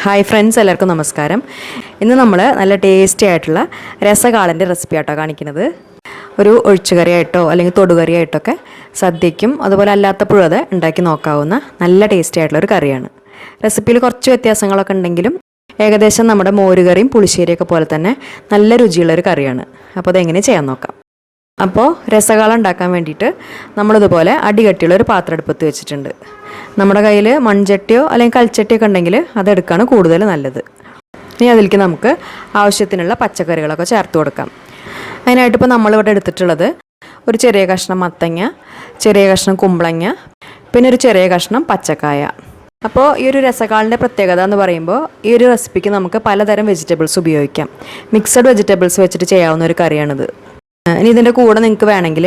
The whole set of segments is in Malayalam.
ഹായ് ഫ്രണ്ട്സ്, എല്ലാവർക്കും നമസ്കാരം. ഇന്ന് നമ്മൾ നല്ല ടേസ്റ്റി ആയിട്ടുള്ള രസകാളൻ്റെ റെസിപ്പി ആയിട്ടോ കാണിക്കുന്നത്. ഒരു ഒഴിച്ചുകറിയായിട്ടോ അല്ലെങ്കിൽ തൊടുകറിയായിട്ടൊക്കെ സദ്യയ്ക്കും അതുപോലെ അല്ലാത്തപ്പോഴും അത് ഉണ്ടാക്കി നോക്കാവുന്ന നല്ല ടേസ്റ്റി ആയിട്ടുള്ള ഒരു കറിയാണ്. റെസിപ്പിയിൽ കുറച്ച് വ്യത്യാസങ്ങളൊക്കെ ഉണ്ടെങ്കിലും ഏകദേശം നമ്മുടെ മോരുകറിയും പുളിശ്ശേരിയൊക്കെ പോലെ തന്നെ നല്ല രുചിയുള്ളൊരു കറിയാണ്. അപ്പോൾ അതെങ്ങനെ ചെയ്യാൻ നോക്കാം. അപ്പോൾ രസകാളം ഉണ്ടാക്കാൻ വേണ്ടിയിട്ട് നമ്മളിതുപോലെ അടികട്ടിയുള്ളൊരു പാത്രം അടുപ്പത്ത് വെച്ചിട്ടുണ്ട്. നമ്മുടെ കയ്യിൽ മൺചട്ടിയോ അല്ലെങ്കിൽ കൽച്ചട്ടിയൊക്കെ ഉണ്ടെങ്കിൽ അതെടുക്കുകയാണ് കൂടുതൽ നല്ലത്. ഇനി അതിലേക്ക് നമുക്ക് ആവശ്യത്തിനുള്ള പച്ചക്കറികളൊക്കെ ചേർത്ത് കൊടുക്കാം. അതിനായിട്ട് ഇപ്പോൾ നമ്മളിവിടെ എടുത്തിട്ടുള്ളത് ഒരു ചെറിയ കഷ്ണം മത്തങ്ങ, ചെറിയ കഷ്ണം കുമ്പളങ്ങ, പിന്നെ ഒരു ചെറിയ കഷ്ണം പച്ചക്കായ. അപ്പോൾ ഈ ഒരു രസകാളിൻ്റെ പ്രത്യേകത എന്ന് പറയുമ്പോൾ ഈ ഒരു റെസിപ്പിക്ക് നമുക്ക് പലതരം വെജിറ്റബിൾസ് ഉപയോഗിക്കാം. മിക്സഡ് വെജിറ്റബിൾസ് വെച്ചിട്ട് ചെയ്യാവുന്ന ഒരു കറിയാണിത്. ഇനി ഇതിൻ്റെ കൂടെ നിങ്ങൾക്ക് വേണമെങ്കിൽ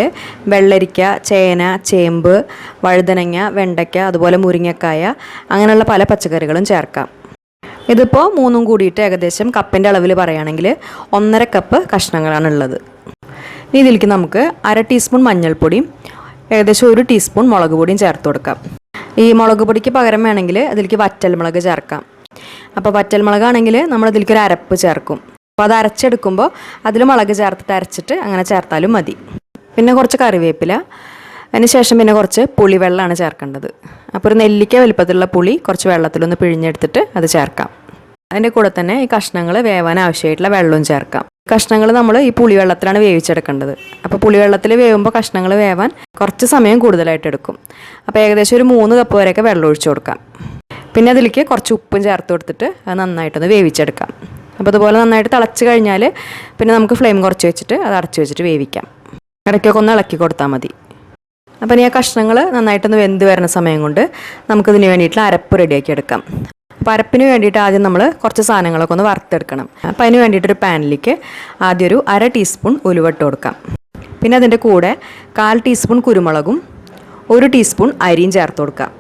വെള്ളരിക്ക, ചേന, ചേമ്പ്, വഴുതനങ്ങ, വെണ്ടയ്ക്ക, അതുപോലെ മുരിങ്ങക്കായ അങ്ങനെയുള്ള പല പച്ചക്കറികളും ചേർക്കാം. ഇതിപ്പോൾ മൂന്നും കൂടിയിട്ട് ഏകദേശം കപ്പിൻ്റെ അളവിൽ പറയുകയാണെങ്കിൽ 1.5 കപ്പ് കഷ്ണങ്ങളാണുള്ളത്. ഇനി ഇതിലേക്ക് നമുക്ക് 1/2 ടീസ്പൂൺ മഞ്ഞൾപ്പൊടിയും ഏകദേശം 1 ടീസ്പൂൺ മുളക് പൊടിയും ചേർത്ത് കൊടുക്കാം. ഈ മുളക് പൊടിക്ക് പകരം വേണമെങ്കിൽ അതിലേക്ക് വറ്റൽമുളക് ചേർക്കാം. അപ്പോൾ വറ്റൽമുളകാണെങ്കിൽ നമ്മൾ ഇതിലേക്ക് ഒരു അരപ്പ് ചേർക്കും. അപ്പോൾ അത് അരച്ചെടുക്കുമ്പോൾ അതിൽ മുളക് ചേർത്തിട്ട് അരച്ചിട്ട് അങ്ങനെ ചേർത്താലും മതി. പിന്നെ കുറച്ച് കറിവേപ്പില, അതിന് ശേഷം പിന്നെ കുറച്ച് പുളിവെള്ളമാണ് ചേർക്കേണ്ടത്. അപ്പോൾ ഒരു നെല്ലിക്ക വലുപ്പത്തിലുള്ള പുളി കുറച്ച് വെള്ളത്തിലൊന്ന് പിഴിഞ്ഞെടുത്തിട്ട് അത് ചേർക്കാം. അതിൻ്റെ കൂടെ തന്നെ ഈ കഷ്ണങ്ങൾ വേവാൻ ആവശ്യമായിട്ടുള്ള വെള്ളവും ചേർക്കാം. കഷ്ണങ്ങൾ നമ്മൾ ഈ പുളിവെള്ളത്തിലാണ് വേവിച്ചെടുക്കേണ്ടത്. അപ്പോൾ പുളിവെള്ളത്തിൽ വേവുമ്പോൾ കഷ്ണങ്ങൾ വേവാൻ കുറച്ച് സമയം കൂടുതലായിട്ട് എടുക്കും. അപ്പോൾ ഏകദേശം ഒരു 3 കപ്പ് വരെയൊക്കെ വെള്ളം ഒഴിച്ചു കൊടുക്കാം. പിന്നെ അതിലേക്ക് കുറച്ച് ഉപ്പും ചേർത്ത് കൊടുത്തിട്ട് അത് നന്നായിട്ടൊന്ന് വേവിച്ചെടുക്കാം. അപ്പോൾ അതുപോലെ നന്നായിട്ട് തിളച്ച് കഴിഞ്ഞാൽ പിന്നെ നമുക്ക് ഫ്ലെയിം കുറച്ച് വെച്ചിട്ട് അത് അടച്ച് വെച്ചിട്ട് വേവിക്കാം. ഇടയ്ക്കൊക്കെ ഒന്ന് ഇളക്കി കൊടുത്താൽ മതി. അപ്പോൾ ഇനി ആ കഷ്ണങ്ങൾ നന്നായിട്ടൊന്ന് വെന്ത് വരുന്ന സമയം കൊണ്ട് നമുക്കിതിന് വേണ്ടിയിട്ടുള്ള അരപ്പ് റെഡിയാക്കി എടുക്കാം. അപ്പോൾ അരപ്പിന് വേണ്ടിയിട്ട് ആദ്യം നമ്മൾ കുറച്ച് സാധനങ്ങളൊക്കെ ഒന്ന് വറുത്തെടുക്കണം. അപ്പോൾ അതിന് വേണ്ടിയിട്ടൊരു പാനിലേക്ക് ആദ്യം ഒരു 1/2 ടീസ്പൂൺ ഉലുവ ഇട്ട് കൊടുക്കാം. പിന്നെ അതിൻ്റെ കൂടെ 1/4 ടീസ്പൂൺ കുരുമുളകും 1 ടീസ്പൂൺ അരിയും ചേർത്ത് കൊടുക്കാം.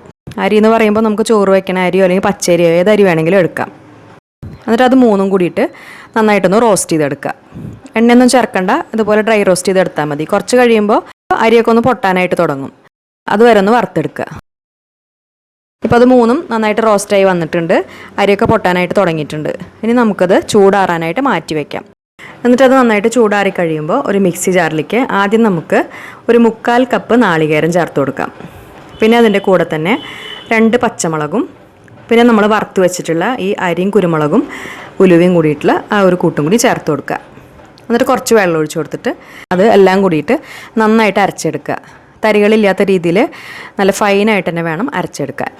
അരി എന്ന് പറയുമ്പോൾ നമുക്ക് ചോറ് വയ്ക്കണ അരിയോ അല്ലെങ്കിൽ പച്ചരിയോ ഏത് അരി വേണമെങ്കിലും എടുക്കാം. എന്നിട്ട് അത് മൂന്നും കൂടിയിട്ട് നന്നായിട്ടൊന്ന് റോസ്റ്റ് ചെയ്തെടുക്കുക. എണ്ണയൊന്നും ചേർക്കണ്ട, ഇതുപോലെ ഡ്രൈ റോസ്റ്റ് ചെയ്തെടുത്താൽ മതി. കുറച്ച് കഴിയുമ്പോൾ അരിയൊക്കെ ഒന്ന് പൊട്ടാനായിട്ട് തുടങ്ങും. അതുവരെ ഒന്ന് വറുത്തെടുക്കുക. ഇപ്പോൾ അത് മൂന്നും നന്നായിട്ട് റോസ്റ്റായി വന്നിട്ടുണ്ട്. അരിയൊക്കെ പൊട്ടാനായിട്ട് തുടങ്ങിയിട്ടുണ്ട്. ഇനി നമുക്കത് ചൂടാറാനായിട്ട് മാറ്റി വയ്ക്കാം. എന്നിട്ട് അത് നന്നായിട്ട് ചൂടാറി കഴിയുമ്പോൾ ഒരു മിക്സി ജാറിലേക്ക് ആദ്യം നമുക്ക് ഒരു 1/4 കപ്പ് നാളികേരം ചേർത്ത് കൊടുക്കാം. പിന്നെ അതിൻ്റെ കൂടെ തന്നെ 2 പച്ചമുളകും പിന്നെ നമ്മൾ വറുത്ത് വെച്ചിട്ടുള്ള ഈ അരിയും കുരുമുളകും ഉലുവയും കൂടിയിട്ടുള്ള ആ ഒരു കൂട്ടും കൂടി ചേർത്ത് കൊടുക്കുക. എന്നിട്ട് കുറച്ച് വെള്ളം ഒഴിച്ച് കൊടുത്തിട്ട് അത് എല്ലാം കൂടിയിട്ട് നന്നായിട്ട് അരച്ചെടുക്കുക. തരികളില്ലാത്ത രീതിയിൽ നല്ല ഫൈനായിട്ട് തന്നെ വേണം അരച്ചെടുക്കാൻ.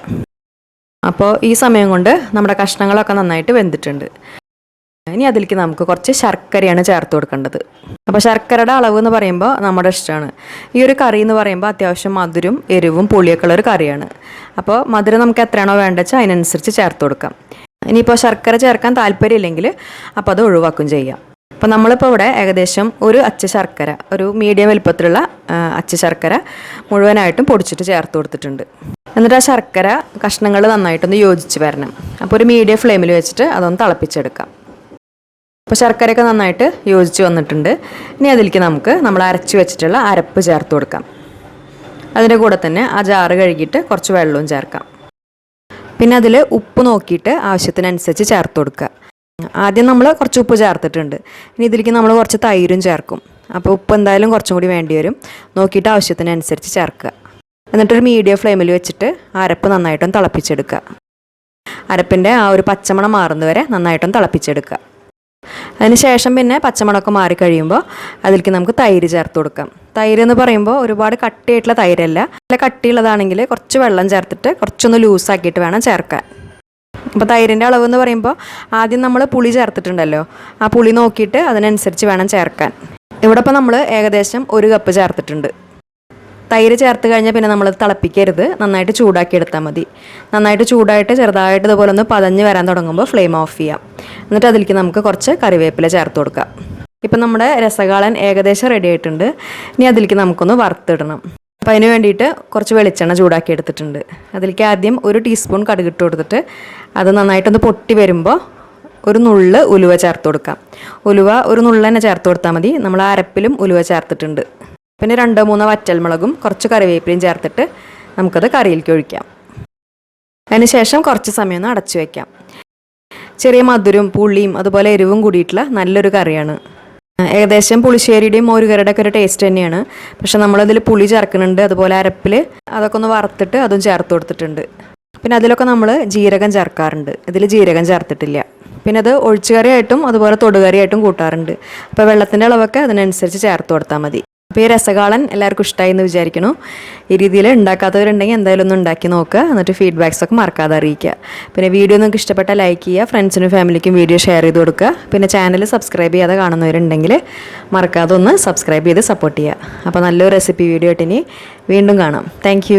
അപ്പോൾ ഈ സമയം കൊണ്ട് നമ്മുടെ കഷ്ണങ്ങളൊക്കെ നന്നായിട്ട് വെന്തിട്ടുണ്ട്. ഇനി അതിലേക്ക് നമുക്ക് കുറച്ച് ശർക്കരയാണ് ചേർത്ത് കൊടുക്കേണ്ടത്. അപ്പോൾ ശർക്കരയുടെ അളവ് എന്ന് പറയുമ്പോൾ നമ്മുടെ ഇഷ്ടമാണ്. ഈ ഒരു കറി എന്ന് പറയുമ്പോൾ അത്യാവശ്യം മധുരം, എരിവും, പുളിയൊക്കെ ഉള്ളൊരു കറിയാണ്. അപ്പോൾ മധുരം നമുക്ക് എത്രയാണോ വേണ്ടത് വെച്ചാൽ അതിനനുസരിച്ച് ചേർത്ത് കൊടുക്കാം. ഇനിയിപ്പോൾ ശർക്കര ചേർക്കാൻ താല്പര്യമില്ലെങ്കിൽ അപ്പോൾ അത് ഒഴിവാക്കും ചെയ്യാം. അപ്പോൾ നമ്മളിപ്പോൾ ഇവിടെ ഏകദേശം ഒരു അച്ച് ശർക്കര, ഒരു മീഡിയം വലുപ്പത്തിലുള്ള അച്ച് ശർക്കര മുഴുവനായിട്ടും പൊടിച്ചിട്ട് ചേർത്ത് കൊടുത്തിട്ടുണ്ട്. എന്നിട്ട് ആ ശർക്കര കഷ്ണങ്ങൾ നന്നായിട്ടൊന്ന് യോജിച്ച് വരണം. അപ്പോൾ ഒരു മീഡിയം ഫ്ലെയിമിൽ വെച്ചിട്ട് അതൊന്ന് തിളപ്പിച്ചെടുക്കാം. അപ്പോൾ ശർക്കരയൊക്കെ നന്നായിട്ട് യോജിച്ച് വന്നിട്ടുണ്ട്. ഇനി അതിലേക്ക് നമുക്ക് നമ്മൾ അരച്ച് വെച്ചിട്ടുള്ള അരപ്പ് ചേർത്ത് കൊടുക്കാം. അതിൻ്റെ കൂടെ തന്നെ ആ ജാറ് കഴുകിയിട്ട് കുറച്ച് വെള്ളവും ചേർക്കാം. പിന്നെ അതിൽ ഉപ്പ് നോക്കിയിട്ട് ആവശ്യത്തിനനുസരിച്ച് ചേർത്ത് കൊടുക്കുക. ആദ്യം നമ്മൾ കുറച്ച് ഉപ്പ് ചേർത്തിട്ടുണ്ട്. ഇനി ഇതിലേക്ക് നമ്മൾ കുറച്ച് തൈരും ചേർക്കും. അപ്പോൾ ഉപ്പ് എന്തായാലും കുറച്ചും കൂടി വേണ്ടി വരും. നോക്കിയിട്ട് ആവശ്യത്തിനനുസരിച്ച് ചേർക്കുക. എന്നിട്ടൊരു മീഡിയം ഫ്ലെയിമിൽ വെച്ചിട്ട് അരപ്പ് നന്നായിട്ടൊന്ന് തിളപ്പിച്ചെടുക്കുക. അരപ്പിൻ്റെ ആ ഒരു പച്ചമണം മാറുന്നവരെ നന്നായിട്ടൊന്ന് തിളപ്പിച്ചെടുക്കുക. അതിന് ശേഷം പിന്നെ പച്ചമുളകൊക്കെ മാറിക്കഴിയുമ്പോൾ അതിലേക്ക് നമുക്ക് തൈര് ചേർത്ത് കൊടുക്കാം. തൈര് എന്ന് പറയുമ്പോൾ ഒരുപാട് കട്ടിയായിട്ടുള്ള തൈരല്ല, നല്ല കട്ടിയുള്ളതാണെങ്കിൽ കുറച്ച് വെള്ളം ചേർത്തിട്ട് കുറച്ചൊന്ന് ലൂസാക്കിയിട്ട് വേണം ചേർക്കാൻ. അപ്പോൾ തൈരിൻ്റെ അളവ് എന്ന് പറയുമ്പോൾ ആദ്യം നമ്മൾ പുളി ചേർത്തിട്ടുണ്ടല്ലോ, ആ പുളി നോക്കിയിട്ട് അതിനനുസരിച്ച് വേണം ചേർക്കാൻ. ഇവിടെ ഇപ്പോൾ നമ്മൾ ഏകദേശം 1 കപ്പ് ചേർത്തിട്ടുണ്ട്. തൈര് ചേർത്ത് കഴിഞ്ഞാൽ പിന്നെ നമ്മൾ തിളപ്പിക്കരുത്, നന്നായിട്ട് ചൂടാക്കി എടുത്താൽ മതി. നന്നായിട്ട് ചൂടായിട്ട് ചെറുതായിട്ട് ഇതുപോലെ ഒന്ന് പതഞ്ഞ് വരാൻ തുടങ്ങുമ്പോൾ ഫ്ലെയിം ഓഫ് ചെയ്യാം. എന്നിട്ട് അതിലേക്ക് നമുക്ക് കുറച്ച് കറിവേപ്പില ചേർത്ത് കൊടുക്കാം. ഇപ്പം നമ്മുടെ രസകാളൻ ഏകദേശം റെഡി ആയിട്ടുണ്ട്. ഇനി അതിലേക്ക് നമുക്കൊന്ന് വറുത്തിടണം. അപ്പോൾ അതിന് വേണ്ടിയിട്ട് കുറച്ച് വെളിച്ചെണ്ണ ചൂടാക്കി എടുത്തിട്ടുണ്ട്. അതിലേക്ക് ആദ്യം 1 ടീസ്പൂൺ കടുകിട്ട് കൊടുത്തിട്ട് അത് നന്നായിട്ടൊന്ന് പൊട്ടി വരുമ്പോൾ ഒരു നുള്ള് ഉലുവ ചേർത്ത് കൊടുക്കാം. ഉലുവ ഒരു നുള്ള് തന്നെ ചേർത്ത് കൊടുത്താൽ മതി. നമ്മൾ അരപ്പിലും ഉലുവ ചേർത്തിട്ടുണ്ട്. പിന്നെ 2-3 വറ്റൽമുളകും കുറച്ച് കറിവേപ്പിലയും ചേർത്തിട്ട് നമുക്കത് കറിയിലേക്ക് ഒഴിക്കാം. അതിന് ശേഷം കുറച്ച് സമയം ഒന്ന് അടച്ചു വയ്ക്കാം. ചെറിയ മധുരവും പുളിയും അതുപോലെ എരിവും കൂടിയിട്ടുള്ള നല്ലൊരു കറിയാണ്. ഏകദേശം പുളിശ്ശേരിയുടെയും മോരുകറിയുടെ ഒക്കെ ഒരു ടേസ്റ്റ് തന്നെയാണ്. പക്ഷെ നമ്മളതിൽ പുളി ചേർക്കുന്നുണ്ട്, അതുപോലെ അരപ്പിൽ അതൊക്കെ ഒന്ന് വറുത്തിട്ട് അതും ചേർത്ത് കൊടുത്തിട്ടുണ്ട്. പിന്നെ അതിലൊക്കെ നമ്മൾ ജീരകം ചേർക്കാറുണ്ട്, ഇതിൽ ജീരകം ചേർത്തിട്ടില്ല. പിന്നെ അത് ഒഴിച്ചുകറിയായിട്ടും അതുപോലെ തൊടുകറിയായിട്ടും കൂട്ടാറുണ്ട്. അപ്പോൾ വെള്ളത്തിൻ്റെ അളവൊക്കെ അതിനനുസരിച്ച് ചേർത്ത് കൊടുത്താൽ മതി. അപ്പോൾ ഈ രസകാളൻ എല്ലാവർക്കും ഇഷ്ടമായി എന്ന് വിചാരിക്കുന്നു. ഈ രീതിയിൽ ഉണ്ടാക്കാത്തവരുണ്ടെങ്കിൽ എന്തായാലും ഒന്ന് ഉണ്ടാക്കി നോക്കുക, എന്നിട്ട് ഫീഡ്ബാക്സൊക്കെ മറക്കാതെ അറിയിക്കുക. പിന്നെ വീഡിയോ നിങ്ങൾക്ക് ഇഷ്ടപ്പെട്ടാൽ ലൈക്ക് ചെയ്യുക, ഫ്രണ്ട്സിനും ഫാമിലിക്കും വീഡിയോ ഷെയർ ചെയ്ത് കൊടുക്കുക. പിന്നെ ചാനൽ സബ്സ്ക്രൈബ് ചെയ്യാതെ കാണുന്നവരുണ്ടെങ്കിൽ മറക്കാതെ ഒന്ന് സബ്സ്ക്രൈബ് ചെയ്ത് സപ്പോർട്ട് ചെയ്യുക. അപ്പോൾ നല്ലൊരു റെസിപ്പി വീഡിയോ ആയിട്ട് ഇനി വീണ്ടും കാണാം. താങ്ക്